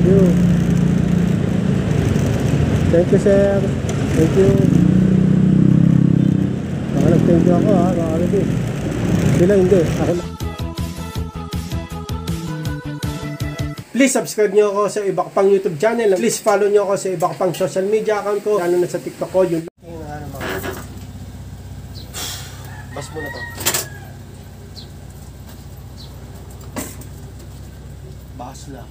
you. Thank you, sir. Thank you. Baka nag-thank you ako ha, baka rin. Sila hindi, ako na. Please subscribe nyo ako sa iba ko pang YouTube channel. Please follow nyo ako sa iba ko pang social media account ko. Lalo na sa TikTok ko. Yun. Bas mo na to. Bas na.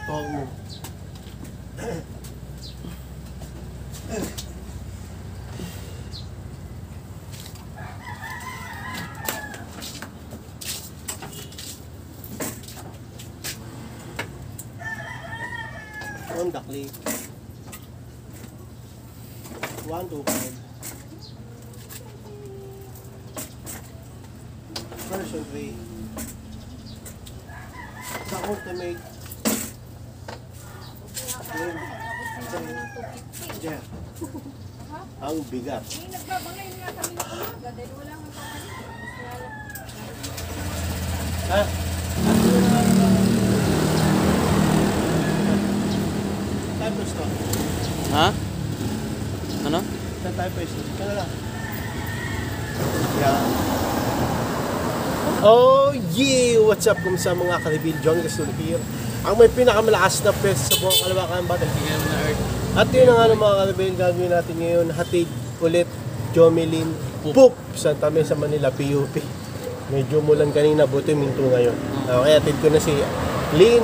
Tawag mo. Honda Click 125 version 3 sa Ultimate yeah. Ang bigat nagbabangay nga kami na kumaga dahil wala nga ha? Ha? Ano? Saan tayo pwesto? Ika na lang. Yeah. Oh yeah! What's up? Kumusta mga ka-reveal? John Gasol here. Ang may pinakamalakas na pwesto sa buong Kalawakan Battle. At yun ang ano mga ka-reveal gagawin natin ngayon. Hatid ulit Jomelyn Poop sa Mesa Manila PUP. Medyo mulan kanina, buti minto ngayon. Okay, hatid ko na si Lynn.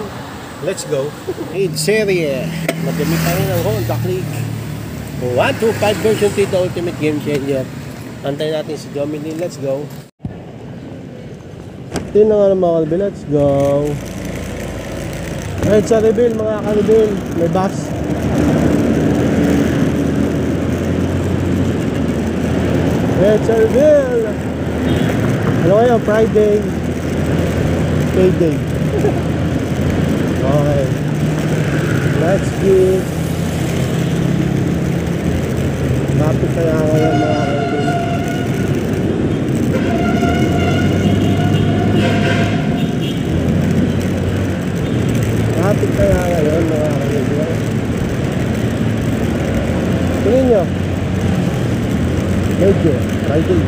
Let's go. Hey, serie. Madami pa rin ang Honda Click 125 version 3, the ultimate game changer. Antayin natin si Jomelyn. Let's go. Ito na nga ng mga kalbil. Let's go. Right sa reveal mga kalbil. May bus. Right sa reveal. Ano kayo? Friday. Payday. Okay. Let's get. Rapid kaya ngayon mga kalbil. Rapid kaya ngayon mga kalbil. Tingin nyo. Medyo. Friday.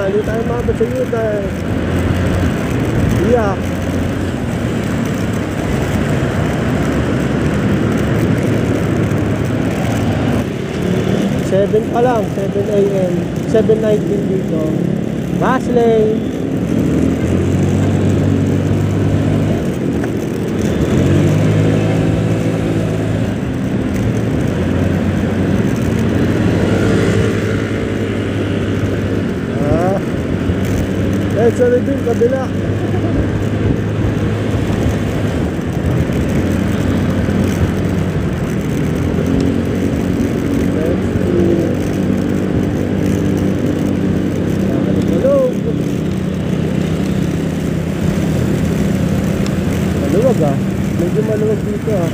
Hindi tayo mabot sa yuta eh. Iyak. Seven pa lang, 7 AM 7:19 dito. Basley. Sa reveal, kabila. Maluwag ah. Medyo maluwag dito ah.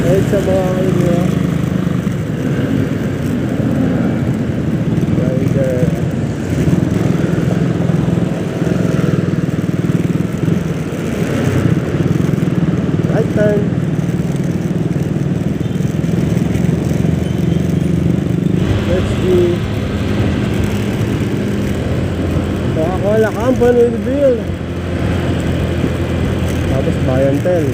Kahit sa mga kayo ah. Rider. Turn. Let's see. Coca-Cola Company reveal. Tapos Bayan Tel.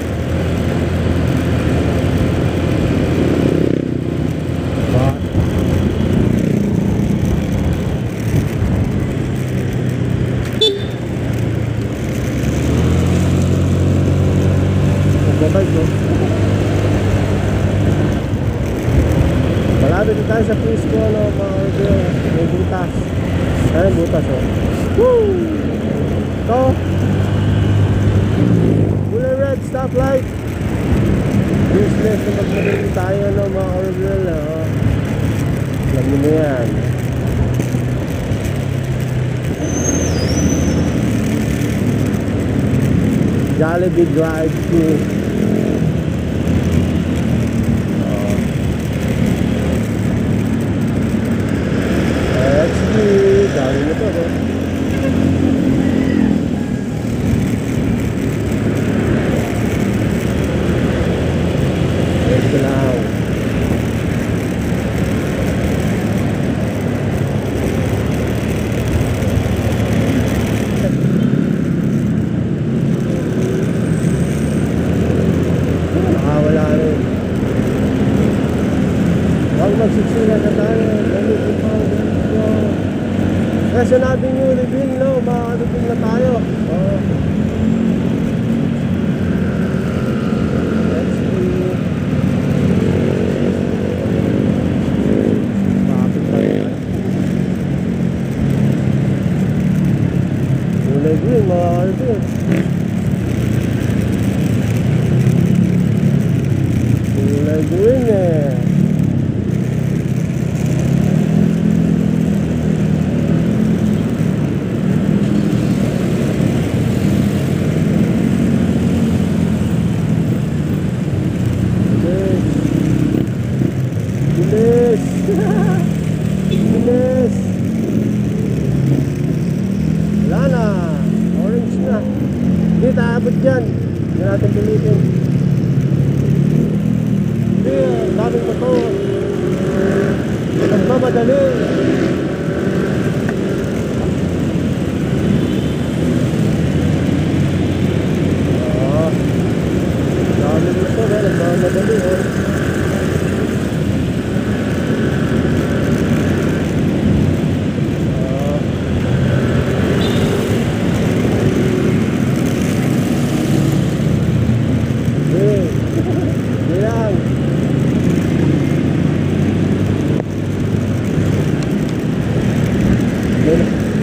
Malapit tayo sa Frisco, no, mga girl. May butas. Ay, butas, oh. Woo! Ito. Kulay red, stoplight. Business na magmadali tayo, no, mga girl, no. Alam mo yan. Jollibee drive-thru. XD, dami na to, no? Ito lang. Nakawala rin. Huwag magsisira na tayo. Kaya sinabi nyo, reveal, no? Maka-reveal na tayo. Oo. Let's see. Bakit pa yan? Kulay green, maka-reveal. Kulay green eh. Bilis! Bilis! Wala na! Orange na! Hindi, taabot dyan! Hindi natin pilitin. Hindi, daming motor. Nagmamadali. Daming motor, nagmamadali.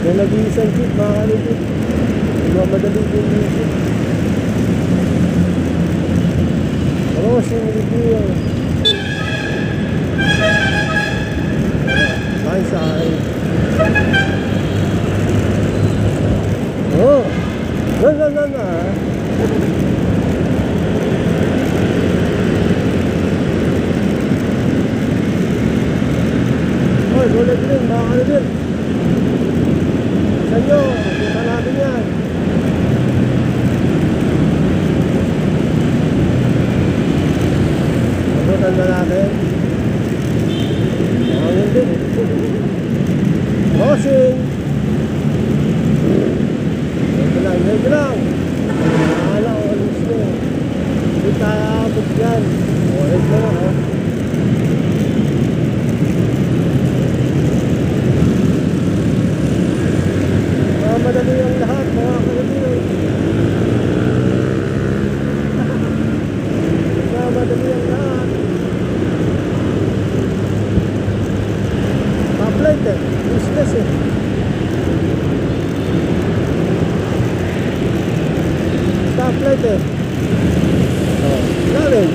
May nag-iisang jeep, mga kalipit. Magmadali din yung jeep. Crossing review. Kain sa akin. Oh! Na. Oy, bullet rin, mga kalipit. Saan nyo? Kita natin yan. Abutan na natin. Hindi. Crossing. Ito lang. Akala ko alis nyo. Hindi tayo abot yan. Orange na lang, ha? Madali ang lahat, mga kalibir. Madali ang lahat. Top-light eh, useless eh. Top-light eh. Oh, namin.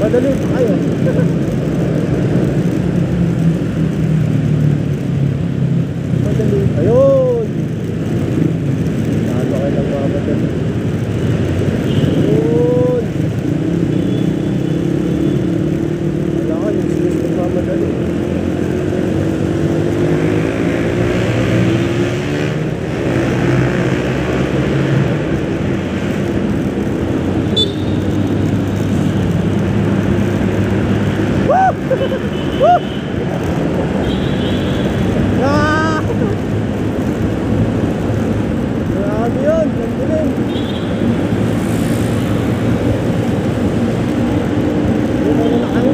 Madali pa kayo. Ayun! Ano kayo nagmamadali? Ayun! Wala ka, yung sinis nagmamadali. Woo! Woo! Grabe yun, gandilim. Hindi mo na kayo.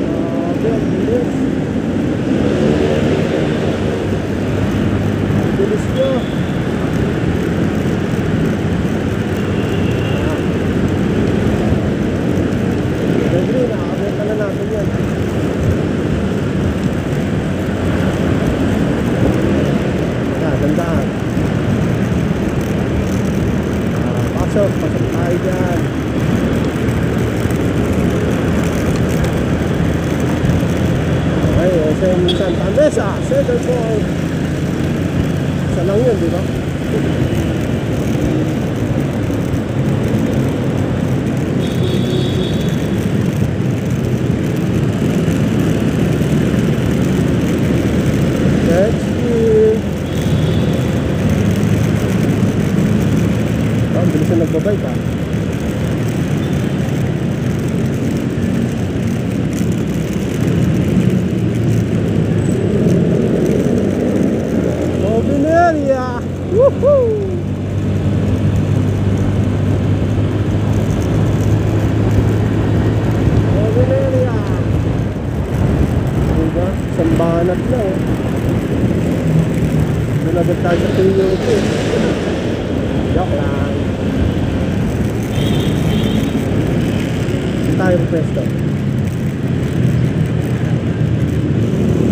Grabe, ang bilis. Ang bilis nyo. Siyempre, nakakabenta na natin yan. Gandaan. Pasok tayo dyan. Okay, SM Santa Mesa, Center Point. Isa lang yun, di ba? Let's see. Oh, bilis na nagbabay pa. Open area! Woohoo! Open area! Diba? Isang banat na eh. Doon agad tayo sa PUP. Joke lang. Tayo po pwesto.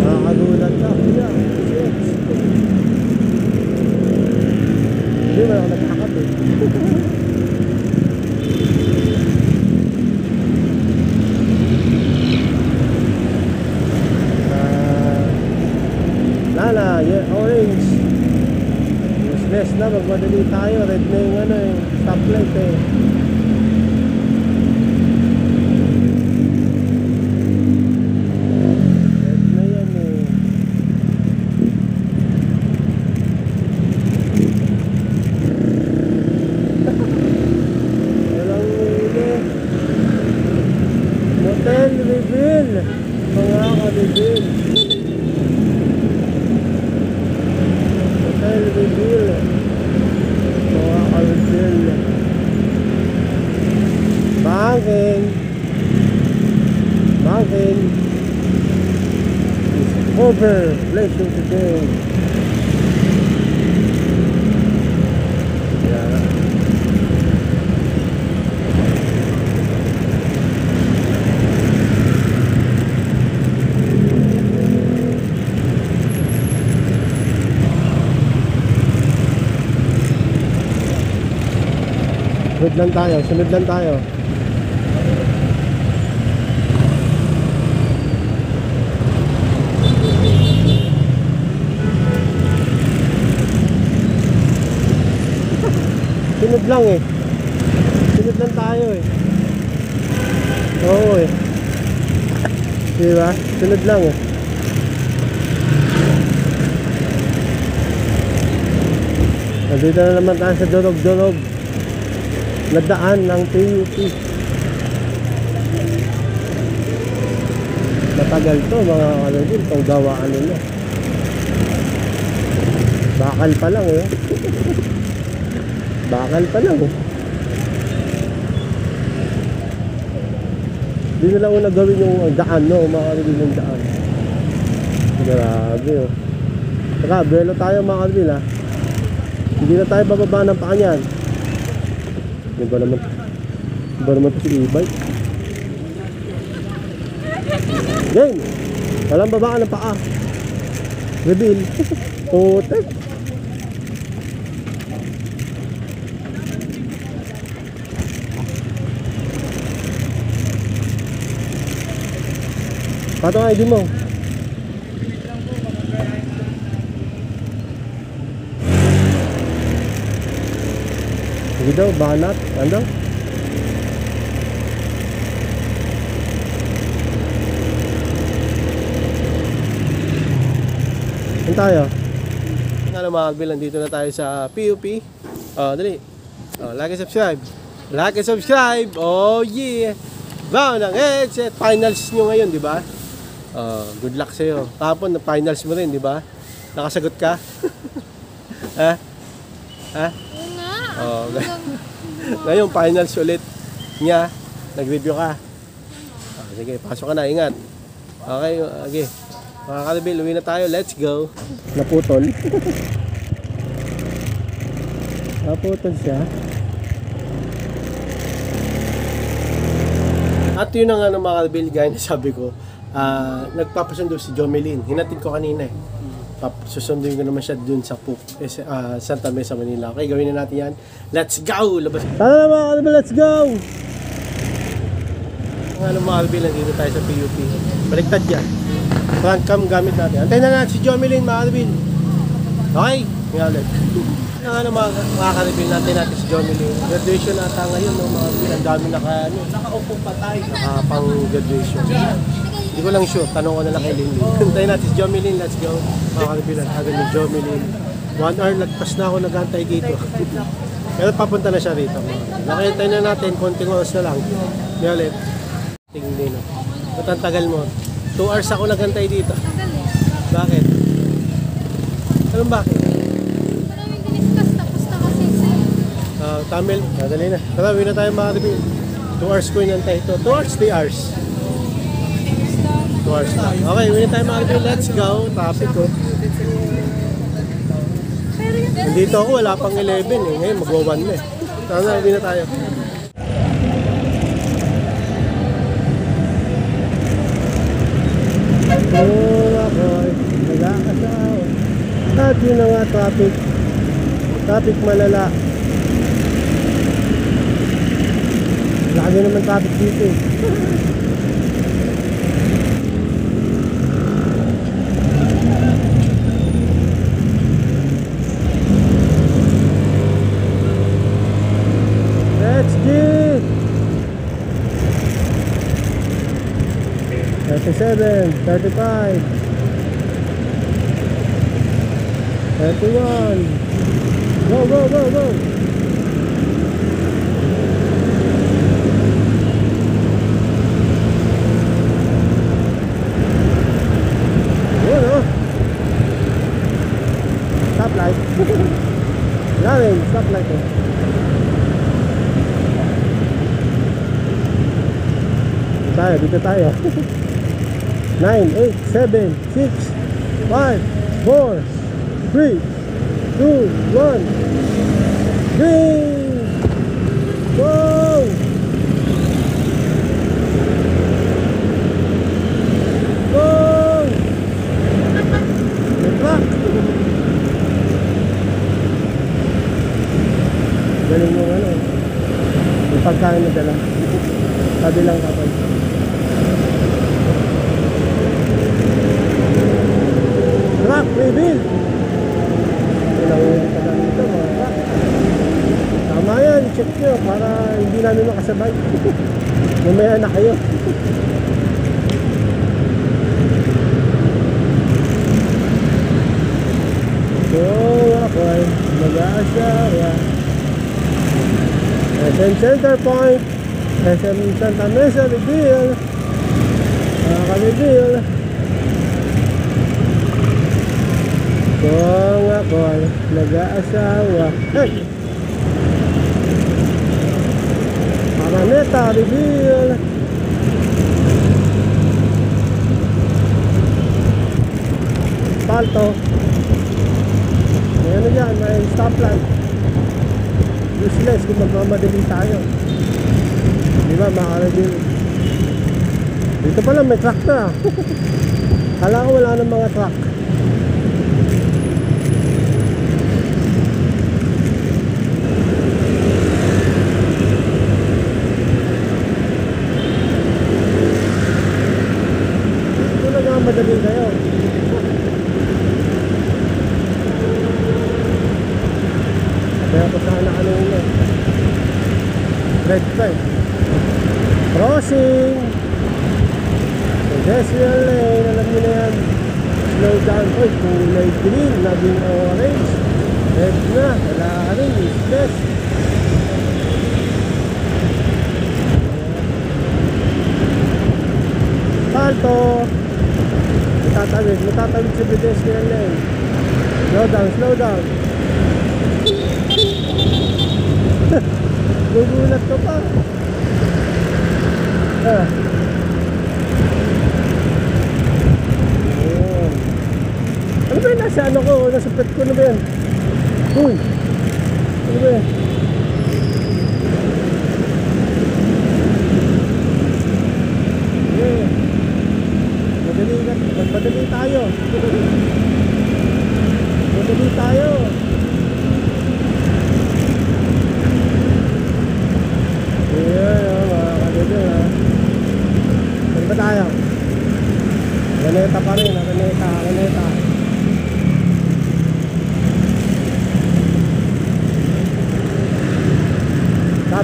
Nakakagulat ka. Kuya. Hindi mo ako nagkakap eh. Lala, yeah, orange. Useless na, magmadali tayo. Red na yung ano eh, stoplight eh. Red na yan eh. Walang huli. Motel reveal. Mga ka-reveal. Motel reveal. Mga ka-reveal. Bangin. Bangin. It's over. Blessing today. Yeah. Sunod lang tayo, sunod lang tayo. Sunod lang eh. Sunod lang tayo eh. Oo eh. Diba? Sunod lang eh. Nandito na naman tayo sa durog-durog na daan ng PUP. Matagal to mga kalagin, itong gawaan nila. Bakal pa lang eh. Bakal pa lang eh. Hindi nila una gawin yung daan, no? Mga kalagin yung daan. Grabe oh. Saka, belo tayo mga kalagin ha. Hindi na tayo bababa ng paa niyan. Iba naman ito si e-bike. Game! Walang babaan ng paa. Reveal. Putek. Pato nga ID mo. Sige daw, banat. Ano? Saan tayo? Ano mga kalbil, nandito na tayo sa PUP. Dali. Like and subscribe. Like and subscribe. Oh yeah. Round ng headset. Finals nyo ngayon, di ba? Good luck sa'yo. Tapon, finals mo rin, di ba? Nakasagot ka? Ha? Ha? Oh, ngayon finals ulit niya, nag-review ka. Sige, pasok ka na, ingat. Okay, okay. Mga kalbil, uwi na tayo, let's go. Naputol. Naputol siya. At yun ang ano mga kalbil, gaya na sabi ko, nagpapasundo si Jomelyn. Hinatid ko kanina eh. Susunduin ko naman siya dun sa PUP, Santa Mesa, Manila. Okay, gawin na natin yan. Let's go! Labas. Tara na mga kalbil, let's go! Ano mga kalbil, nandito tayo sa PUP. Baliktad yan. Front cam gamit natin. Antayin na natin si Jomelyn mga kalbil. Okay, nga ulit. Ano mga ka-reveal natin si Johnny Lee. Graduation ata ngayon, no, mga ka-reveal. Ang dami nakaupo pa tayo. Pang graduation. Hindi ko lang sure, tanong ko na lang kay Lindy. Hintayin natin si Johnny Lee, let's go. Mga ka-reveal, ang agad ni Johnny Lee. 1 hour, lagpas na ako nag-antay dito. Pero papunta na siya rito. Nakita na natin, konting oras na lang. Nga ulit. Tingin no. Ba't ang tagal mo? 2 hours ako nag-antay dito. Bakit? Anong bakit? Maraming diniscuss, tapos na kasi sa'yo. Tamil, nadali na. Tara, uwi na tayo mga review. 2 hours ko inantay ito. 2 hours, 3 hours. 2 hours na. Okay, uwi na tayo mga review. Let's go. Traffic ko. Nandito ako, wala pang 11 eh. Ngayon, mag-1 na eh. Tara, uwi na tayo. Ako, nag-aasawa. At yun na nga, traffic. Traffic malala. Lagi naman traffic dito eh. Let's go! 37, 35, 31. Go, go, go, go! Yun, oh! Stoplight. Galing, stoplight eh. Dito tayo. 9, 8, 7, 6, 5, 4, 3, 2, 1. Green! Go! Go! May truck! Galing mo ano. May pagkain na dala. Sabi lang kapag. Truck reveal! Ilang pala nito mga truck. Tama yan, check nyo para hindi namin makasabay. Mamaya na kayo. So ako ay mag-aasawa. SM Center Point, SM Santa Mesa reveal. Nakaka-reveal. Kung ako ay nag-aasawa. Hey! Araneta, reveal! Palto. May ano dyan, may stoplight. Useless kung magmamadali tayo. Di ba, makareveal? Dito pala may truck na. Kala ko wala ng mga truck. Madali kayo. Kaya ko sana kanina. Red flag. Crossing. Pedestrian lane. Alam nyo na yan. Slow down. Uy, kulay green. Naging orange. Red na. Wala ka rin. Useless. Salto. Matatawid sa pedestrian lane. Slow down, slow down. Gugulat ko pa. Ano ba yun? Nasa ano ko? Nasa pet ko na ba yan? Uy! Ano ba yan? Madali tayo. Madali tayo. Ayan, mga kanito ha. Saan ba tayo? Ganeta pa rin, ganeta.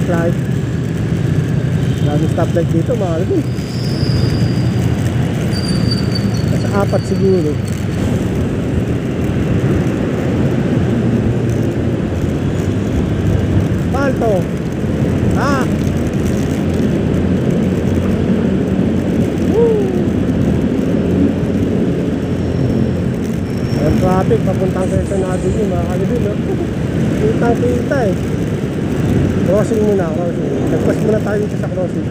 stoplight. Daming stoplight dito mga kalibin. Nasa 4 siguro. Mahal to. Ah! Ang traffic papuntang Quezon Avenue mga kalibin, no? Kitang kita eh. Crossing muna, crossing. Nagpas muna tayo dito sa crossing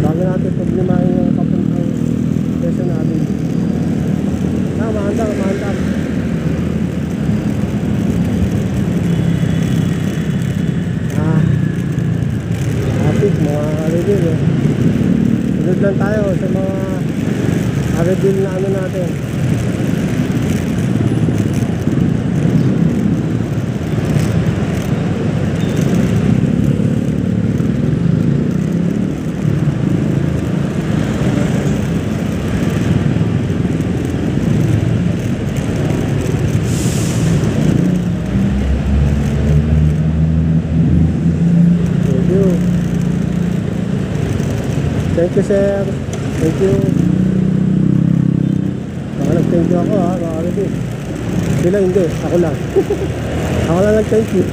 bago natin problemahin yung papuntang Quezon Avenue. Maandang traffic mga kalibin, eh. Sunod lang tayo sa mga reveal na ano natin. Thank you sir. Thank you. Baka nag-thank you ako ha. Baka rin. Sila hindi. Ako lang. Ako lang nag-thank you.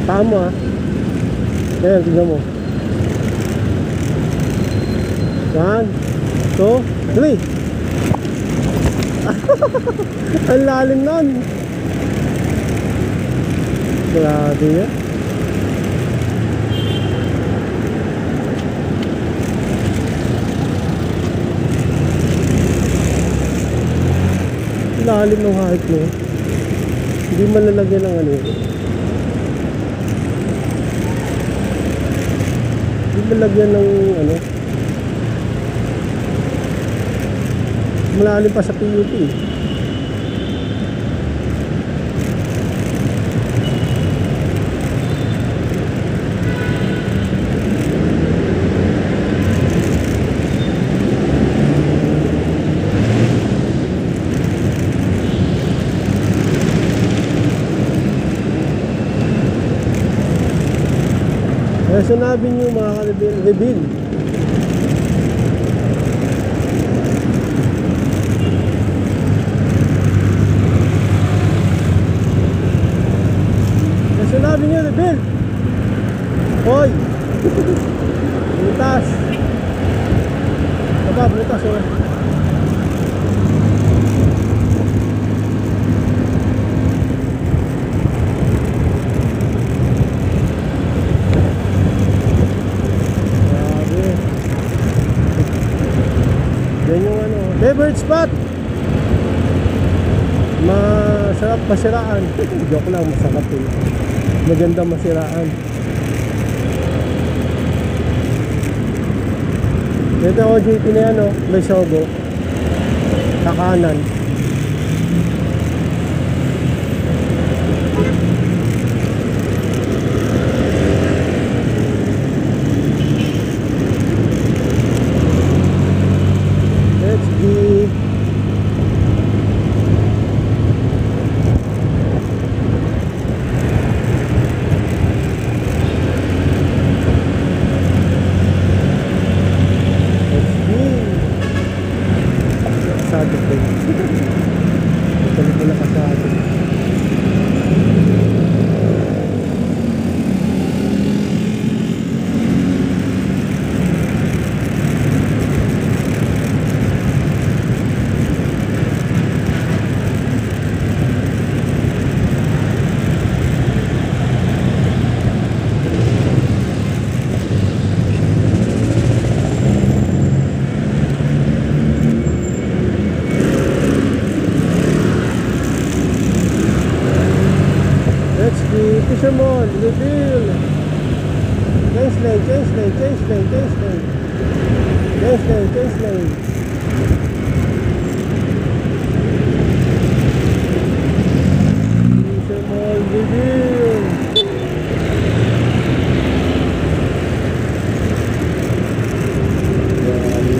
Tama ha. Ayan, tignan mo. 1, 2, 3. Ang lalim nun. Grabe yan. Lalim ng height mo. Hindi man lalagyan ng ano yun. Malagyan ng ano, malalim pa sa PUP. Quezon Avenue mga ka-reveal. Quezon Avenue reveal. Hoy! Butas! Baba, butas oh. Favorite spot. Masarap masiraan. Joke lang, masarap eh. Maganda masiraan. Ito ako JP na yan, oh. May sogo sa kanan. Fusion Mall, reveal. Change lane, change lane, change lane, change lane. Change lane, change lane. Fusion Mall, reveal.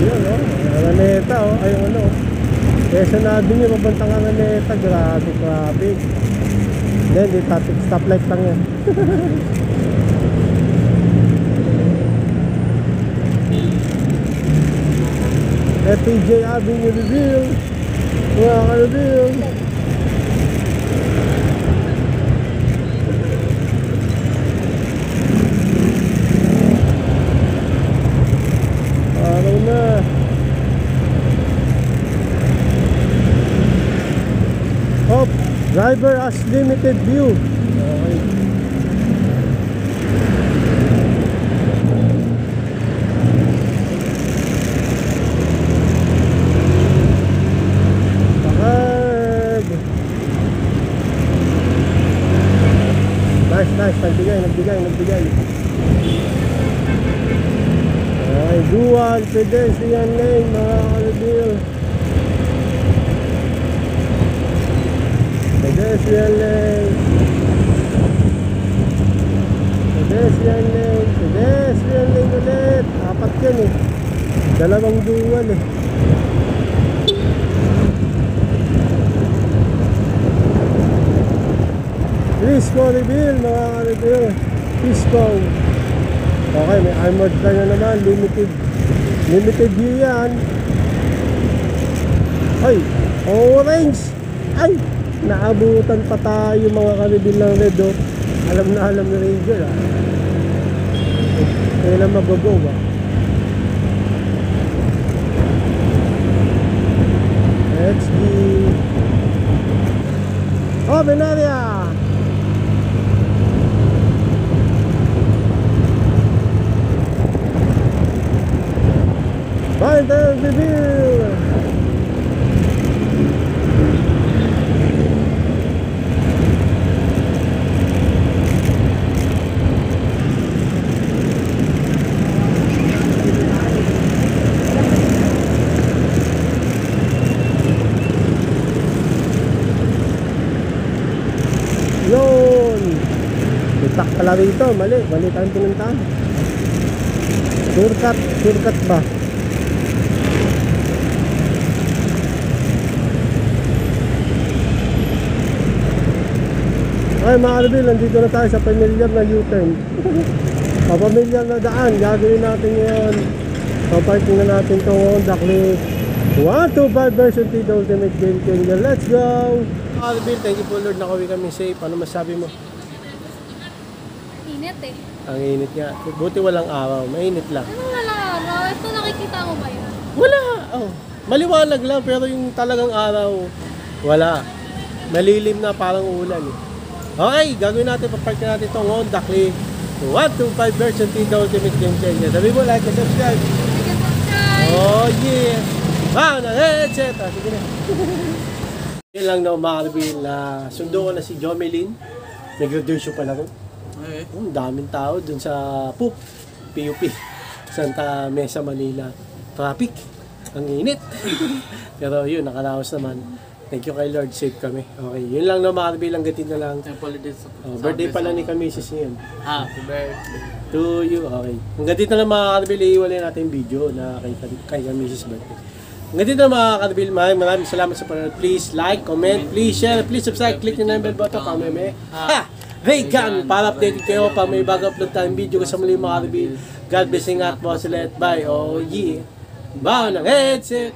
Yun, oh. Araneta, oh. Ay, ano. Kesa nabi niyo, mabantang Araneta. Grabe, traffic. Then, di traffic stoplight lang yan. FPJ Avenue reveal. Mga ka-reveal. Araw na. Hop, driver has limited view. Okay. Bakag. Nice, nagbigay. Okay, dual pedestrian lane, mga ka-reveal. Pedestrian lane. Pedestrian lane. Pedestrian lane ulit. Apat yan eh. Dalawang dual eh. Crisco reveal, mga ka-reveal. Crisco. Okay, may armored car na naman. Limited view yan. Ay, orange. Ay, naabutan pa tayo mga ka-reveal ng red, oh. Alam na Ranger, ah. Kailan mag-go, ah. XD. Oh, Benaria. Final reveal. Yun. Itak pala rito. Mali tayong pinuntahan. Shortcut ba? Ay, mga ka-reveal, nandito na tayo sa familiar na U-turn. Pamilyar na daan. Gagawin natin ngayon. Paparking na natin itong Honda Click 125 version 3, the ultimate game changer. Let's go! Mga ka-reveal, thank you po Lord, nakauwi kami safe. Ano masabi mo? Init eh. Ang init nga. Buti walang araw. Mainit lang. Ano wala araw? Ito nakikita mo ba yun? Wala! Oh, maliwanag lang, pero yung talagang araw, wala. Malilim na parang ulan eh. Okay, gagawin natin, paparkin natin itong Honda Click 125 version 3, the ultimate game changer. Sabi mo, like and subscribe. Like and subscribe! Oh yeah! Wow, na headset! Sige na. Yan lang na mga ka-reveal na sundo ko na si Jomelyn. Nag-graduation pa lang. Okay. Daming tao dun sa PUP, Santa Mesa, Manila. Traffic. Ang init. Pero yun, nakaraos naman. Thank you kay Lord, safe kami. Okay, yun lang na mga ka-reveal, hanggatin na lang. Birthday pala ni Kamisis ngayon. Happy birthday. To you, okay. Hanggang dito na mga ka-reveal, iiwalay natin yung video na kay Mrs. birthday. Hanggang dito na mga ka-reveal, maraming salamat sa panonood. Please like, comment, please share, please subscribe, click nyo na yung bell button, kameme. Regan, para updated kayo pag may bago upload tayong video sa muli mga ka-reveal. God bless, ingat po, select, bye, oh yeah. Bao ng headset!